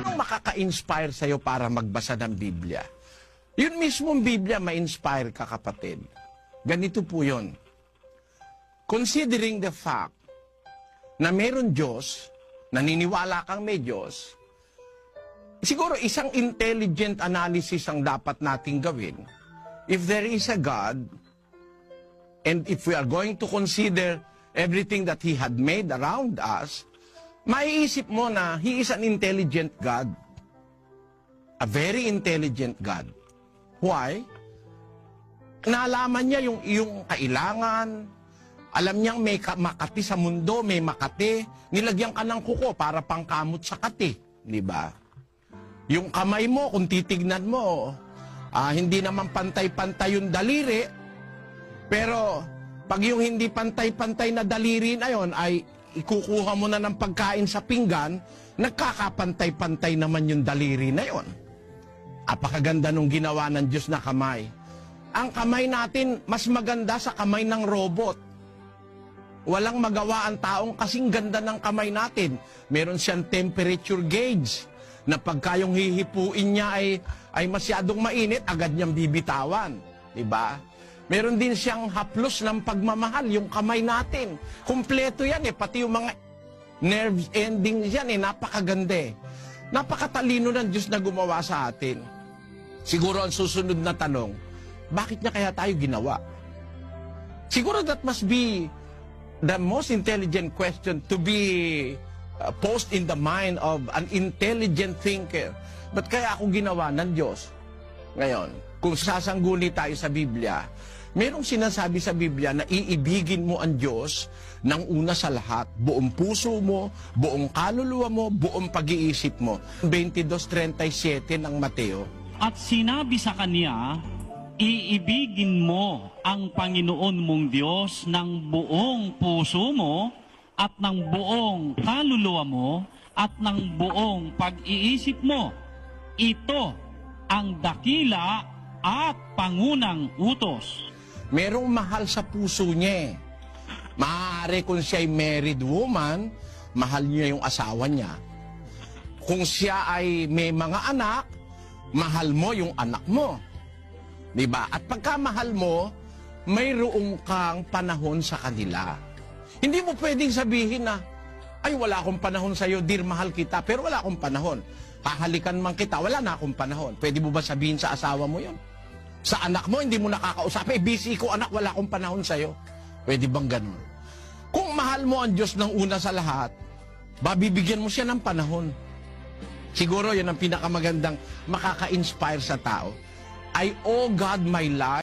Anong makaka-inspire sa'yo para magbasa ng Biblia? Yun mismong Biblia ma-inspire ka, kapatid. Ganito po yun. Considering the fact na meron Diyos, naniniwala kang may Diyos, siguro isang intelligent analysis ang dapat nating gawin. If there is a God, and if we are going to consider everything that He had made around us, maiisip mo na He is an intelligent God. A very intelligent God. Why? Nalaman niya yung iyong kailangan. Alam niyang may makati sa mundo, may makati. Nilagyan ka ng kuko para pangkamot sa kati. Di ba? Yung kamay mo, kung titignan mo, hindi naman pantay-pantay yung daliri. Pero pag yung hindi pantay-pantay na daliri na yon ay ikukuha mo na ng pagkain sa pinggan, nagkakapantay-pantay naman yung daliri na yon. Apakaganda nung ginawa ng Diyos na kamay. Ang kamay natin, mas maganda sa kamay ng robot. Walang magawa ang taong kasing ganda ng kamay natin. Meron siyang temperature gauge na pagka yung hihipuin niya ay masyadong mainit, agad niyang bibitawan. Diba? Meron din siyang haplos ng pagmamahal, yung kamay natin. Kumpleto yan pati yung mga nerve endings yan napakaganda Napakatalino ng Diyos na gumawa sa atin. Siguro ang susunod na tanong, bakit niya kaya tayo ginawa? Siguro that must be the most intelligent question to be posed in the mind of an intelligent thinker. Ba't kaya ako ginawa ng Diyos? Ngayon, kung sasangguni tayo sa Biblia, merong sinasabi sa Biblia na iibigin mo ang Diyos ng una sa lahat. Buong puso mo, buong kaluluwa mo, buong pag-iisip mo. 22:37 ng Mateo. At sinabi sa kanya, iibigin mo ang Panginoon mong Diyos ng buong puso mo at ng buong kaluluwa mo at ng buong pag-iisip mo. Ito ang dakila at pangunang utos. Merong mahal sa puso niya Maaari kung siya ay married woman, mahal niya yung asawa niya. Kung siya ay may mga anak, mahal mo yung anak mo. Diba? At pagka mahal mo, mayroong kang panahon sa kanila. Hindi mo pwedeng sabihin na, ay wala akong panahon sa'yo, dear, mahal kita, pero wala akong panahon. Hahalikan man kita, wala na akong panahon. Pwede mo ba sabihin sa asawa mo yun? Sa anak mo, hindi mo nakakausap. Busy ko, anak, wala akong panahon sa'yo. Pwede bang ganun? Kung mahal mo ang Diyos ng una sa lahat, babibigyan mo siya ng panahon. Siguro yun ang pinakamagandang makaka-inspire sa tao. I owe God my life.